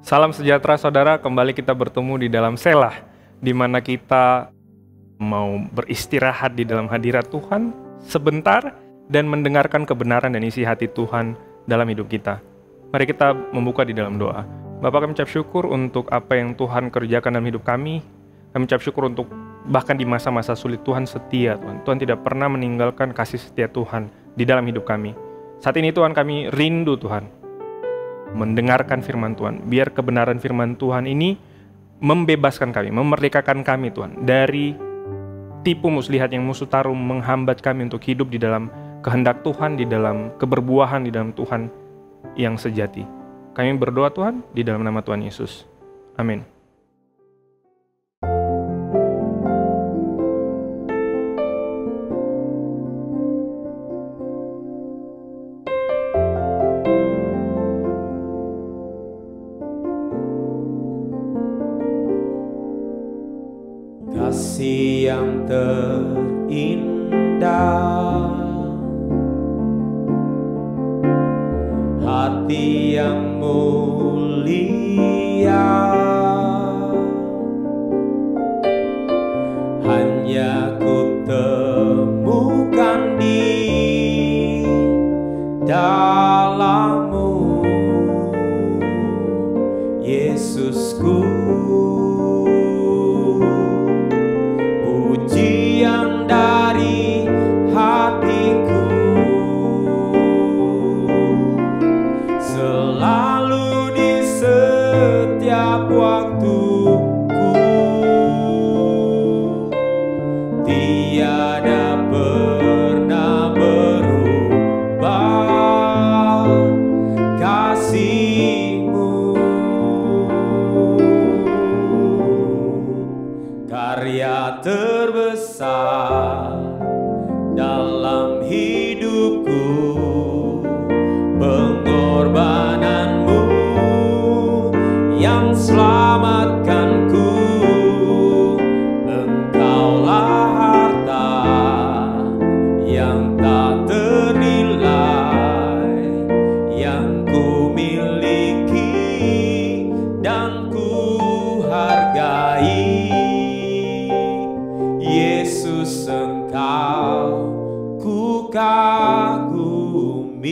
Salam sejahtera saudara, kembali kita bertemu di dalam Selah, di mana kita mau beristirahat di dalam hadirat Tuhan sebentar dan mendengarkan kebenaran dan isi hati Tuhan dalam hidup kita. Mari kita membuka di dalam doa. Bapa, kami ucap syukur untuk apa yang Tuhan kerjakan dalam hidup kami. Kami ucap syukur untuk bahkan di masa-masa sulit Tuhan setia, Tuhan. Tuhan tidak pernah meninggalkan kasih setia Tuhan di dalam hidup kami. Saat ini Tuhan, kami rindu Tuhan mendengarkan firman Tuhan. Biar kebenaran firman Tuhan ini membebaskan kami, memerdekakan kami Tuhan dari tipu muslihat yang musuh taruh menghambat kami untuk hidup di dalam kehendak Tuhan, di dalam keberbuahan, di dalam Tuhan yang sejati. Kami berdoa Tuhan di dalam nama Tuhan Yesus. Amin. Kasih yang terindah, hati yang mulia, hanya ku temukan di dalam-Mu, Yesusku. Pujian dari hatiku selalu di setiap waktuku, tiada pernah berubah kasih-Mu. Karya terbesar dalam hidupku, pengorbanan-Mu yang selamatkanku. Engkaulah harta yang tak ternilai, yang ku miliki dan ku hargai. Yesus, Engkau ku kagumi.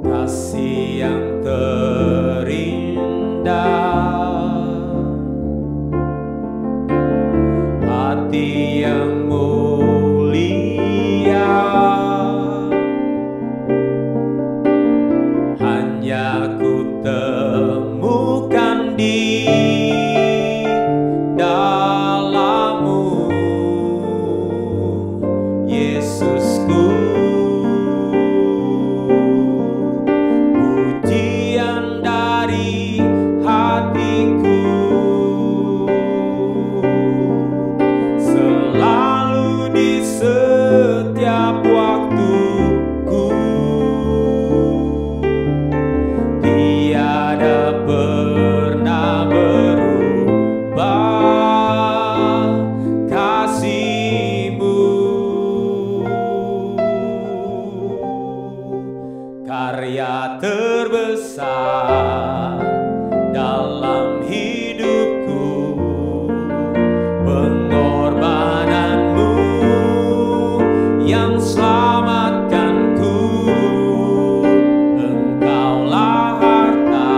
Kasih yang terindah, hati yang mulia, hanya ku temukan di dalam-Mu, Yesusku. Pujian dari hatiku selalu di setiap waktuku, tiada pernah berubah kasih-Mu. Karya terbesar dalam hidupku, pengorbanan-Mu yang selamatkanku. Engkaulah harta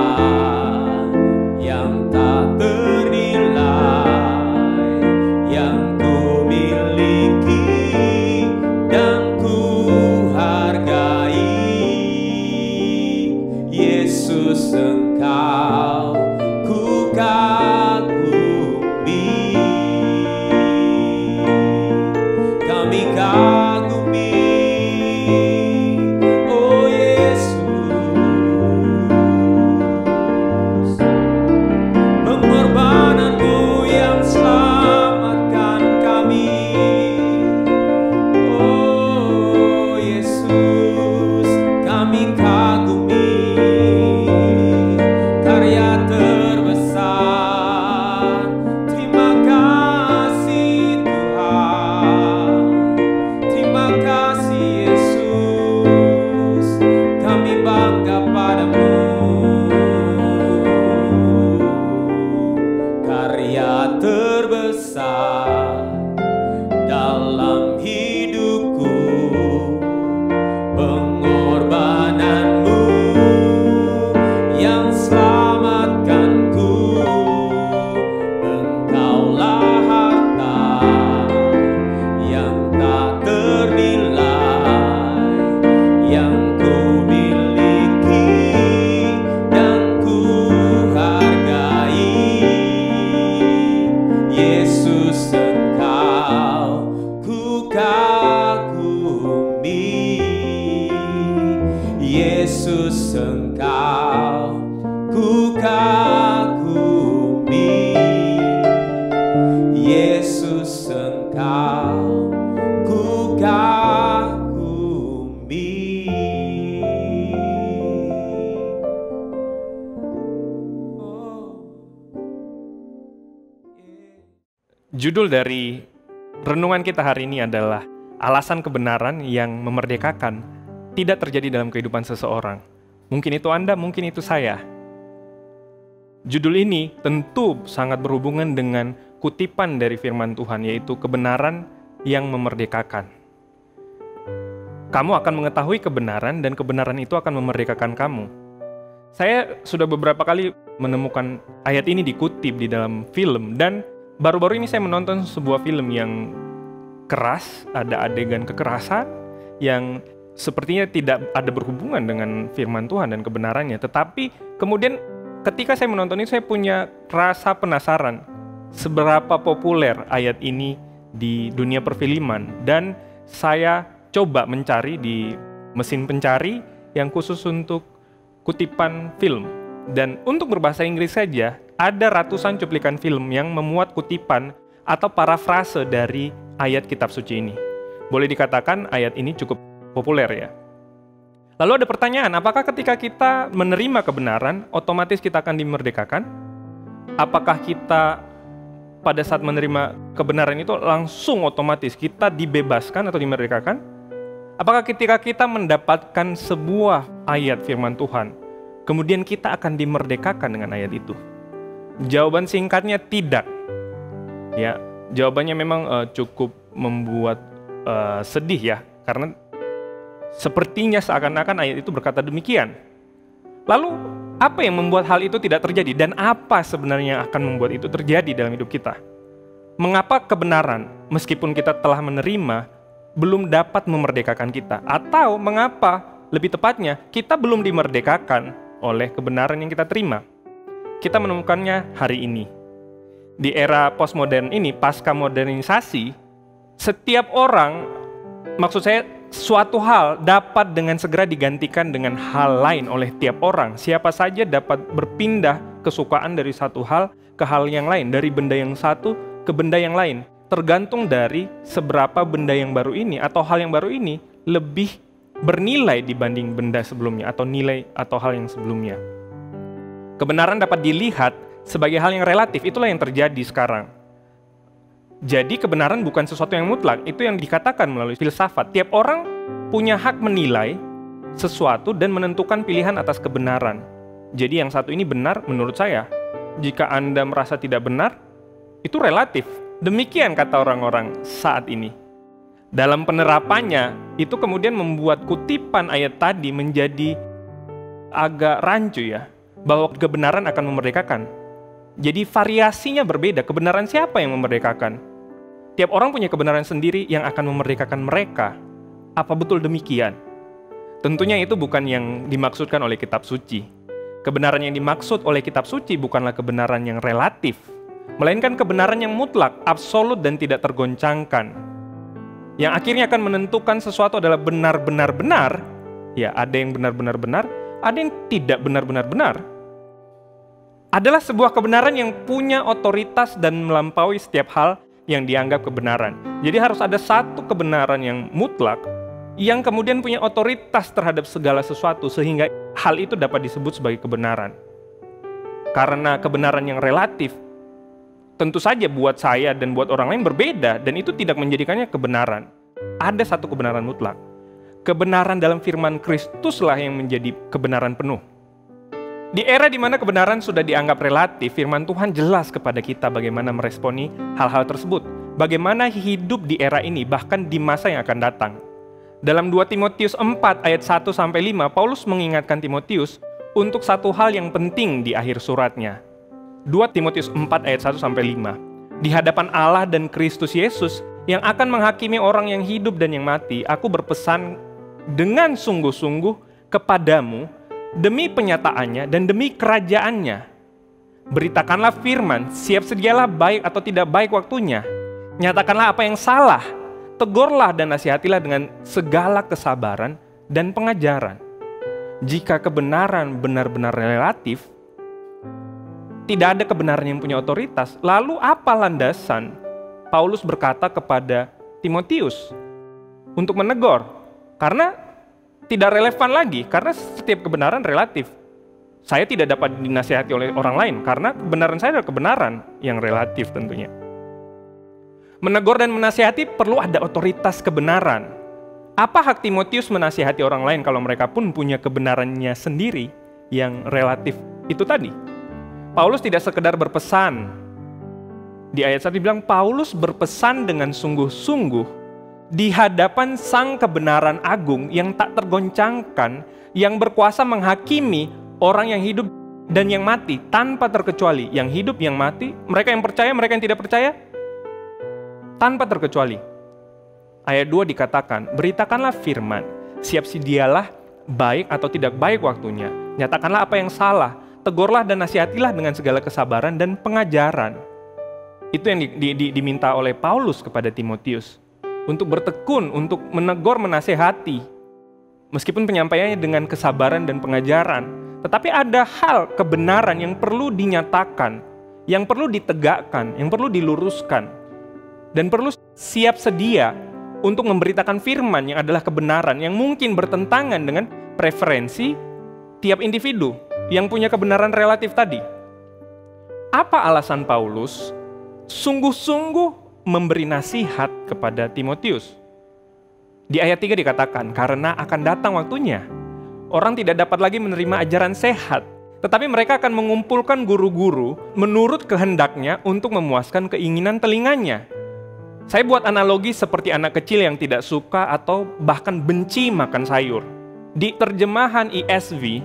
yang tak ternilai, yang ku miliki dan ku hargai. Yesus, Engkau Yesus Engkau ku kagumi, Yesus Engkau ku kagumi. Judul dari renungan kita hari ini adalah alasan kebenaran yang memerdekakan tidak terjadi dalam kehidupan seseorang. Mungkin itu Anda, mungkin itu saya. Judul ini tentu sangat berhubungan dengan kutipan dari firman Tuhan, yaitu kebenaran yang memerdekakan. Kamu akan mengetahui kebenaran dan kebenaran itu akan memerdekakan kamu. Saya sudah beberapa kali menemukan ayat ini dikutip di dalam film, dan baru-baru ini saya menonton sebuah film yang keras, ada adegan kekerasan yang sepertinya tidak ada berhubungan dengan firman Tuhan dan kebenarannya. Tetapi kemudian ketika saya menonton ini, saya punya rasa penasaran seberapa populer ayat ini di dunia perfilman. Dan saya coba mencari di mesin pencari yang khusus untuk kutipan film. Dan untuk berbahasa Inggris saja, ada ratusan cuplikan film yang memuat kutipan atau parafrase dari ayat kitab suci ini. Boleh dikatakan ayat ini cukup populer ya. Lalu ada pertanyaan, apakah ketika kita menerima kebenaran, otomatis kita akan dimerdekakan? Apakah kita pada saat menerima kebenaran itu langsung otomatis kita dibebaskan atau dimerdekakan? Apakah ketika kita mendapatkan sebuah ayat firman Tuhan, kemudian kita akan dimerdekakan dengan ayat itu? Jawaban singkatnya tidak. Ya, jawabannya memang cukup membuat sedih ya, karena sepertinya seakan-akan ayat itu berkata demikian. Lalu, apa yang membuat hal itu tidak terjadi? Dan apa sebenarnya akan membuat itu terjadi dalam hidup kita? Mengapa kebenaran, meskipun kita telah menerima, belum dapat memerdekakan kita? Atau mengapa, lebih tepatnya, kita belum dimerdekakan oleh kebenaran yang kita terima? Kita menemukannya hari ini. Di era postmodern ini, pasca modernisasi, setiap orang, maksud saya, suatu hal dapat dengan segera digantikan dengan hal lain oleh tiap orang. Siapa saja dapat berpindah kesukaan dari satu hal ke hal yang lain, dari benda yang satu ke benda yang lain, tergantung dari seberapa benda yang baru ini atau hal yang baru ini lebih bernilai dibanding benda sebelumnya atau nilai atau hal yang sebelumnya. Kebenaran dapat dilihat sebagai hal yang relatif, itulah yang terjadi sekarang. Jadi kebenaran bukan sesuatu yang mutlak, itu yang dikatakan melalui filsafat. Tiap orang punya hak menilai sesuatu dan menentukan pilihan atas kebenaran. Jadi yang satu ini benar menurut saya. Jika Anda merasa tidak benar, itu relatif. Demikian kata orang-orang saat ini. Dalam penerapannya, itu kemudian membuat kutipan ayat tadi menjadi agak rancu ya, bahwa kebenaran akan memerdekakan. Jadi variasinya berbeda. Kebenaran siapa yang memerdekakan? Tiap orang punya kebenaran sendiri yang akan memerdekakan mereka. Apa betul demikian? Tentunya itu bukan yang dimaksudkan oleh kitab suci. Kebenaran yang dimaksud oleh kitab suci bukanlah kebenaran yang relatif, melainkan kebenaran yang mutlak, absolut dan tidak tergoncangkan. Yang akhirnya akan menentukan sesuatu adalah benar-benar benar. Ya, ada yang benar-benar benar, ada yang tidak benar-benar benar. Adalah sebuah kebenaran yang punya otoritas dan melampaui setiap hal yang dianggap kebenaran. Jadi harus ada satu kebenaran yang mutlak yang kemudian punya otoritas terhadap segala sesuatu sehingga hal itu dapat disebut sebagai kebenaran. Karena kebenaran yang relatif tentu saja buat saya dan buat orang lain berbeda dan itu tidak menjadikannya kebenaran. Ada satu kebenaran mutlak. Kebenaran dalam firman Kristuslah yang menjadi kebenaran penuh. Di era di mana kebenaran sudah dianggap relatif, firman Tuhan jelas kepada kita bagaimana meresponi hal-hal tersebut. Bagaimana hidup di era ini, bahkan di masa yang akan datang. Dalam 2 Timotius 4 ayat 1-5, Paulus mengingatkan Timotius untuk satu hal yang penting di akhir suratnya. 2 Timotius 4 ayat 1-5. Di hadapan Allah dan Kristus Yesus yang akan menghakimi orang yang hidup dan yang mati, aku berpesan dengan sungguh-sungguh kepadamu, demi penyataannya dan demi kerajaannya. Beritakanlah firman, siap sedialah baik atau tidak baik waktunya. Nyatakanlah apa yang salah, tegurlah dan nasihatilah dengan segala kesabaran dan pengajaran. Jika kebenaran benar-benar relatif, tidak ada kebenaran yang punya otoritas, lalu apa landasan Paulus berkata kepada Timotius untuk menegur? Karena tidak relevan lagi, karena setiap kebenaran relatif. Saya tidak dapat dinasihati oleh orang lain, karena kebenaran saya adalah kebenaran yang relatif tentunya. Menegur dan menasihati perlu ada otoritas kebenaran. Apa hak Timotius menasihati orang lain kalau mereka pun punya kebenarannya sendiri yang relatif itu tadi? Paulus tidak sekedar berpesan. Di ayat 1 dibilang, Paulus berpesan dengan sungguh-sungguh di hadapan sang kebenaran agung yang tak tergoncangkan, yang berkuasa menghakimi orang yang hidup dan yang mati tanpa terkecuali. Yang hidup, yang mati, mereka yang percaya, mereka yang tidak percaya, tanpa terkecuali. Ayat 2 dikatakan, beritakanlah firman, siap sedialah baik atau tidak baik waktunya. Nyatakanlah apa yang salah, tegurlah dan nasihatilah dengan segala kesabaran dan pengajaran. Itu yang diminta oleh Paulus kepada Timotius. Untuk bertekun, untuk menegur, menasihati. Meskipun penyampaiannya dengan kesabaran dan pengajaran. Tetapi ada hal kebenaran yang perlu dinyatakan, yang perlu ditegakkan, yang perlu diluruskan. Dan perlu siap sedia untuk memberitakan firman yang adalah kebenaran yang mungkin bertentangan dengan preferensi tiap individu yang punya kebenaran relatif tadi. Apa alasan Paulus sungguh-sungguh memberi nasihat kepada Timotius? Di ayat 3 dikatakan, karena akan datang waktunya, orang tidak dapat lagi menerima ajaran sehat, tetapi mereka akan mengumpulkan guru-guru menurut kehendaknya untuk memuaskan keinginan telinganya. Saya buat analogi seperti anak kecil yang tidak suka atau bahkan benci makan sayur. Di terjemahan ESV,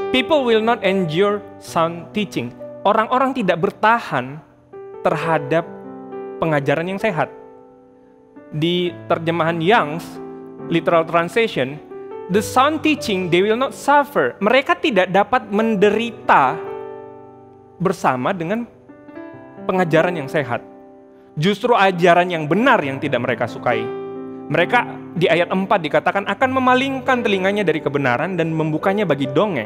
people will not endure sound teaching. Orang-orang tidak bertahan terhadap pengajaran yang sehat. Di terjemahan Young's literal translation, the sound teaching they will not suffer. Mereka tidak dapat menderita bersama dengan pengajaran yang sehat. Justru ajaran yang benar yang tidak mereka sukai. Mereka di ayat 4 dikatakan akan memalingkan telinganya dari kebenaran dan membukanya bagi dongeng.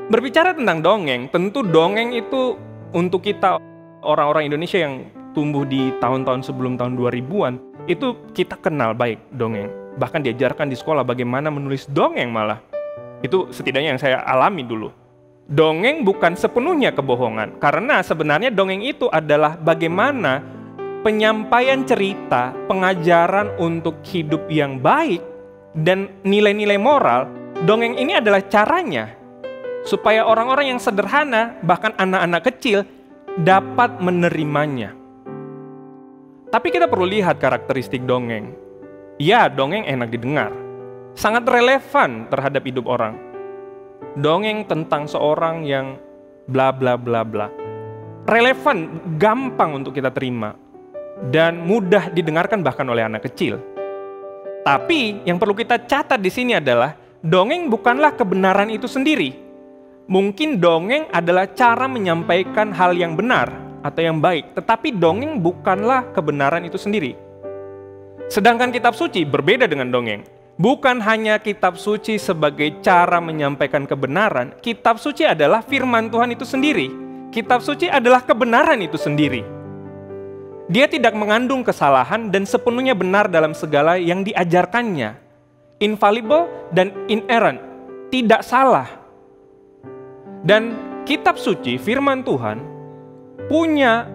Berbicara tentang dongeng, tentu dongeng itu untuk kita orang-orang Indonesia yang tumbuh di tahun-tahun sebelum tahun 2000-an, itu kita kenal baik dongeng. Bahkan diajarkan di sekolah bagaimana menulis dongeng malah. Itu setidaknya yang saya alami dulu. Dongeng bukan sepenuhnya kebohongan, karena sebenarnya dongeng itu adalah bagaimana penyampaian cerita, pengajaran untuk hidup yang baik, dan nilai-nilai moral. Dongeng ini adalah caranya, supaya orang-orang yang sederhana, bahkan anak-anak kecil, dapat menerimanya. Tapi kita perlu lihat karakteristik dongeng. Ya, dongeng enak didengar, sangat relevan terhadap hidup orang. Dongeng tentang seorang yang bla bla bla bla. Relevan, gampang untuk kita terima. Dan mudah didengarkan bahkan oleh anak kecil. Tapi yang perlu kita catat di sini adalah dongeng bukanlah kebenaran itu sendiri. Mungkin dongeng adalah cara menyampaikan hal yang benar atau yang baik, tetapi dongeng bukanlah kebenaran itu sendiri. Sedangkan kitab suci berbeda dengan dongeng. Bukan hanya kitab suci sebagai cara menyampaikan kebenaran, kitab suci adalah firman Tuhan itu sendiri. Kitab suci adalah kebenaran itu sendiri. Dia tidak mengandung kesalahan dan sepenuhnya benar dalam segala yang diajarkannya. Infallible dan inerrant, tidak salah. Dan kitab suci, firman Tuhan, punya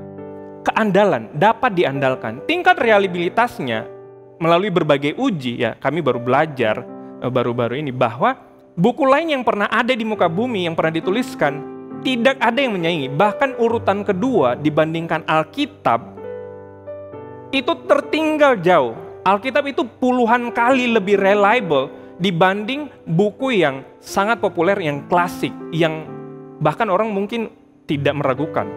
keandalan, dapat diandalkan. Tingkat reliabilitasnya melalui berbagai uji, ya kami baru belajar baru-baru ini bahwa buku lain yang pernah ada di muka bumi yang pernah dituliskan tidak ada yang menyaingi. Bahkan urutan kedua dibandingkan Alkitab itu tertinggal jauh. Alkitab itu puluhan kali lebih reliable dibanding buku yang sangat populer, yang klasik, yang bahkan orang mungkin tidak meragukan.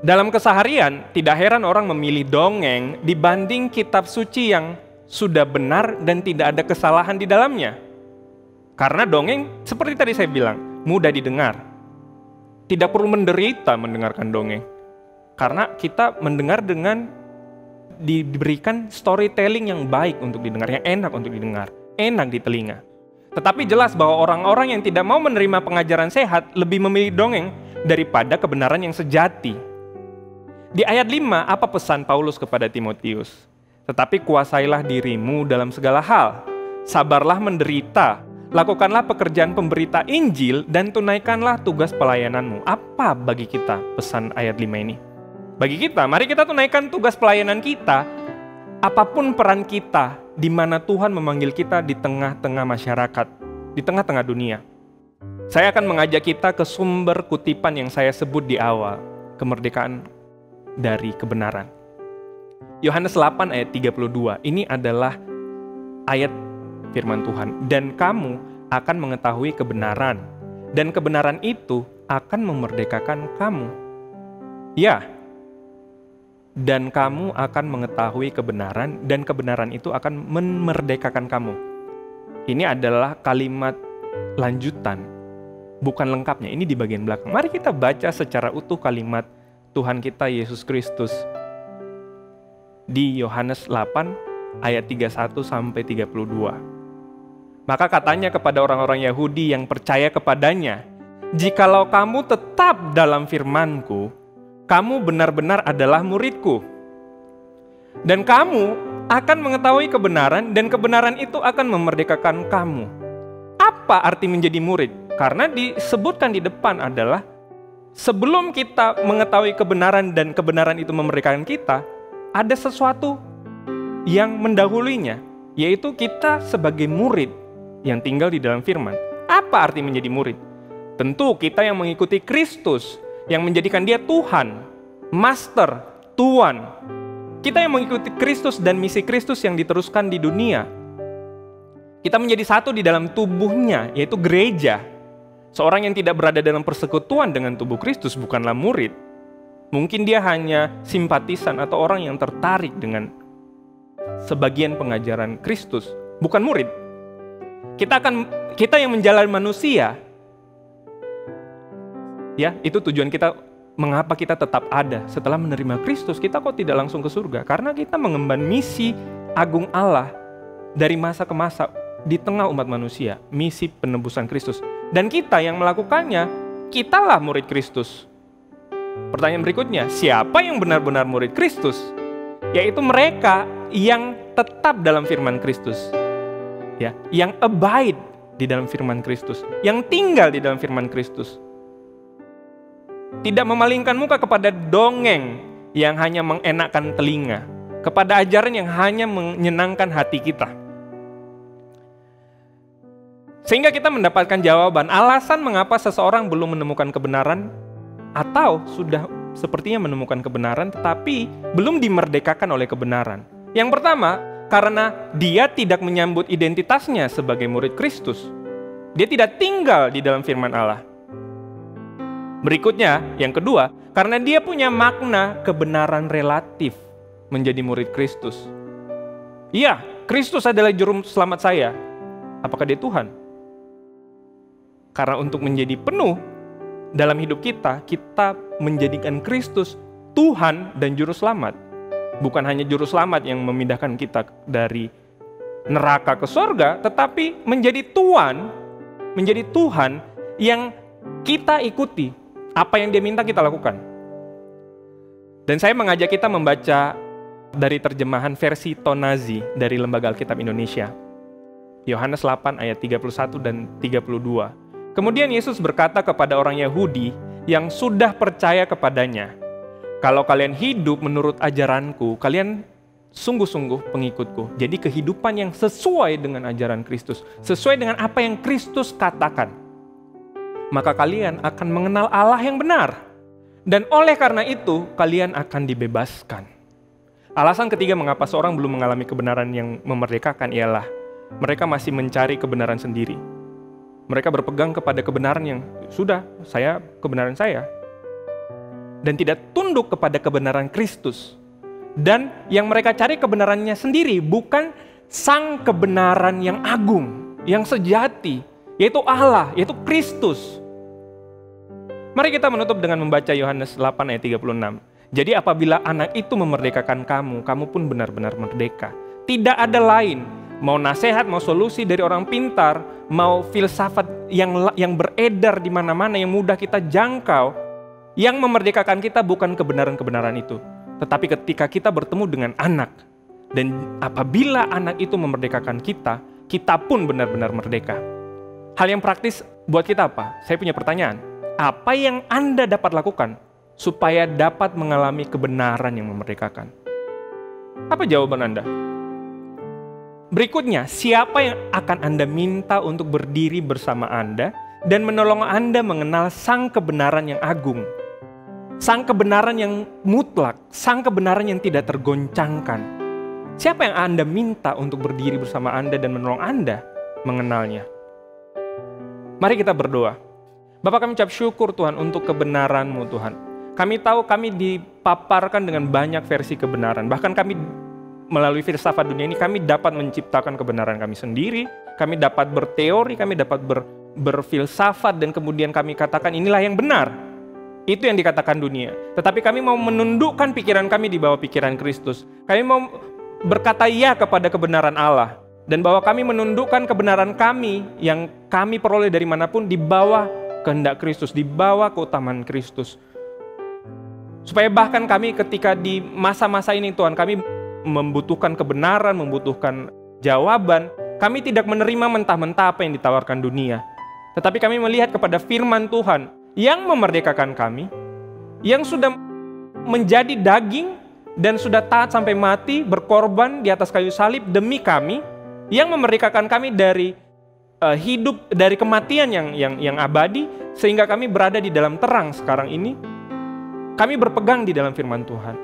Dalam keseharian, tidak heran orang memilih dongeng dibanding kitab suci yang sudah benar dan tidak ada kesalahan di dalamnya. Karena dongeng, seperti tadi saya bilang, mudah didengar. Tidak perlu menderita mendengarkan dongeng. Karena kita mendengar dengan diberikan storytelling yang baik untuk didengar, yang enak untuk didengar, enak di telinga. Tetapi jelas bahwa orang-orang yang tidak mau menerima pengajaran sehat lebih memilih dongeng daripada kebenaran yang sejati. Di ayat 5, apa pesan Paulus kepada Timotius? Tetapi kuasailah dirimu dalam segala hal, sabarlah menderita, lakukanlah pekerjaan pemberita Injil, dan tunaikanlah tugas pelayananmu. Apa bagi kita pesan ayat 5 ini? Bagi kita, mari kita tunaikan tugas pelayanan kita, apapun peran kita, di mana Tuhan memanggil kita di tengah-tengah masyarakat, di tengah-tengah dunia. Saya akan mengajak kita ke sumber kutipan yang saya sebut di awal, kemerdekaan dari kebenaran. Yohanes 8 ayat 32, ini adalah ayat firman Tuhan. Dan kamu akan mengetahui kebenaran, dan kebenaran itu akan memerdekakan kamu. Ya, dan kamu akan mengetahui kebenaran, dan kebenaran itu akan memerdekakan kamu. Ini adalah kalimat lanjutan, bukan lengkapnya. Ini di bagian belakang. Mari kita baca secara utuh kalimat Tuhan kita Yesus Kristus di Yohanes 8 ayat 31 sampai 32. Maka katanya kepada orang-orang Yahudi yang percaya kepadanya, "Jikalau kamu tetap dalam firman-Ku, kamu benar-benar adalah murid-Ku. Dan kamu akan mengetahui kebenaran, dan kebenaran itu akan memerdekakan kamu." Apa arti menjadi murid? Karena disebutkan di depan adalah sebelum kita mengetahui kebenaran dan kebenaran itu memerdekakan kita, ada sesuatu yang mendahulunya, yaitu kita sebagai murid yang tinggal di dalam firman. Apa arti menjadi murid? Tentu kita yang mengikuti Kristus, yang menjadikan dia Tuhan, Master, Tuan. Kita yang mengikuti Kristus dan misi Kristus yang diteruskan di dunia. Kita menjadi satu di dalam tubuhnya, yaitu gereja. Seorang yang tidak berada dalam persekutuan dengan tubuh Kristus bukanlah murid. Mungkin dia hanya simpatisan atau orang yang tertarik dengan sebagian pengajaran Kristus, bukan murid. Kita yang menjalani manusia, ya, itu tujuan kita. Mengapa kita tetap ada setelah menerima Kristus? Kita kok tidak langsung ke surga? Karena kita mengemban misi agung Allah dari masa ke masa di tengah umat manusia, misi penebusan Kristus. Dan kita yang melakukannya, kitalah murid Kristus. Pertanyaan berikutnya, siapa yang benar-benar murid Kristus? Yaitu mereka yang tetap dalam firman Kristus, ya, yang abide di dalam firman Kristus, yang tinggal di dalam firman Kristus. Tidak memalingkan muka kepada dongeng yang hanya mengenakkan telinga, kepada ajaran yang hanya menyenangkan hati kita. Sehingga kita mendapatkan jawaban alasan mengapa seseorang belum menemukan kebenaran atau sudah sepertinya menemukan kebenaran tetapi belum dimerdekakan oleh kebenaran. Yang pertama, karena dia tidak menyambut identitasnya sebagai murid Kristus. Dia tidak tinggal di dalam firman Allah. Berikutnya, yang kedua, karena dia punya makna kebenaran relatif menjadi murid Kristus. Iya, Kristus adalah juru selamat saya. Apakah dia Tuhan? Karena untuk menjadi penuh dalam hidup kita, kita menjadikan Kristus Tuhan dan juru selamat. Bukan hanya juru selamat yang memindahkan kita dari neraka ke surga, tetapi menjadi Tuhan yang kita ikuti. Apa yang dia minta kita lakukan. Dan saya mengajak kita membaca dari terjemahan versi Tonazi dari Lembaga Alkitab Indonesia. Yohanes 8 ayat 31 dan 32. Kemudian Yesus berkata kepada orang Yahudi yang sudah percaya kepadanya, "Kalau kalian hidup menurut ajaranku, kalian sungguh-sungguh pengikutku." Jadi kehidupan yang sesuai dengan ajaran Kristus, sesuai dengan apa yang Kristus katakan. Maka kalian akan mengenal Allah yang benar. Dan oleh karena itu, kalian akan dibebaskan. Alasan ketiga mengapa seorang belum mengalami kebenaran yang memerdekakan ialah mereka masih mencari kebenaran sendiri. Mereka berpegang kepada kebenaran yang sudah, kebenaran saya. Dan tidak tunduk kepada kebenaran Kristus. Dan yang mereka cari kebenarannya sendiri, bukan sang kebenaran yang agung, yang sejati, yaitu Allah, yaitu Kristus. Mari kita menutup dengan membaca Yohanes 8 ayat 36. Jadi apabila anak itu memerdekakan kamu, kamu pun benar-benar merdeka. Tidak ada lain Mau nasihat, mau solusi dari orang pintar, mau filsafat yang beredar di mana-mana, yang mudah kita jangkau, yang memerdekakan kita bukan kebenaran-kebenaran itu. Tetapi ketika kita bertemu dengan anak, dan apabila anak itu memerdekakan kita, kita pun benar-benar merdeka. Hal yang praktis buat kita apa? Saya punya pertanyaan. Apa yang Anda dapat lakukan supaya dapat mengalami kebenaran yang memerdekakan? Apa jawaban Anda? Berikutnya, siapa yang akan Anda minta untuk berdiri bersama Anda dan menolong Anda mengenal sang kebenaran yang agung, sang kebenaran yang mutlak, sang kebenaran yang tidak tergoncangkan? Siapa yang Anda minta untuk berdiri bersama Anda dan menolong Anda mengenalnya? Mari kita berdoa. Bapak, kami ucap syukur Tuhan untuk kebenaran-Mu Tuhan. Kami tahu kami dipaparkan dengan banyak versi kebenaran. Bahkan kami melalui filsafat dunia ini kami dapat menciptakan kebenaran kami sendiri, kami dapat berteori, kami dapat berfilsafat, dan kemudian kami katakan inilah yang benar. Itu yang dikatakan dunia. Tetapi kami mau menundukkan pikiran kami di bawah pikiran Kristus. Kami mau berkata ya kepada kebenaran Allah, dan bahwa kami menundukkan kebenaran kami yang kami peroleh dari manapun di bawah kehendak Kristus, di bawah keutamaan Kristus. Supaya bahkan kami ketika di masa-masa ini Tuhan, kami membutuhkan kebenaran, membutuhkan jawaban, kami tidak menerima mentah-mentah apa yang ditawarkan dunia. Tetapi kami melihat kepada firman Tuhan yang memerdekakan kami, yang sudah menjadi daging dan sudah taat sampai mati, berkorban di atas kayu salib demi kami, yang memerdekakan kami dari hidup, dari kematian yang abadi, sehingga kami berada di dalam terang sekarang ini. Kami berpegang di dalam firman Tuhan.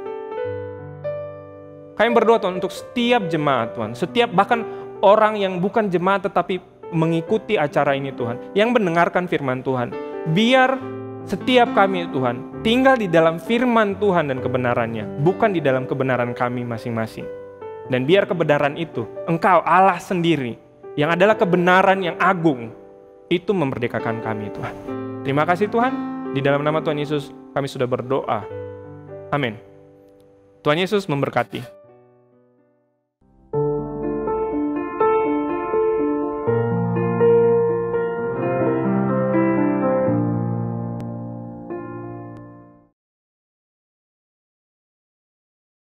Kami berdoa Tuhan untuk setiap jemaat Tuhan, setiap bahkan orang yang bukan jemaat tetapi mengikuti acara ini Tuhan, yang mendengarkan firman Tuhan. Biar setiap kami Tuhan tinggal di dalam firman Tuhan dan kebenarannya, bukan di dalam kebenaran kami masing-masing. Dan biar kebenaran itu, Engkau Allah sendiri, yang adalah kebenaran yang agung, itu memerdekakan kami Tuhan. Terima kasih Tuhan, di dalam nama Tuhan Yesus kami sudah berdoa. Amin. Tuhan Yesus memberkati.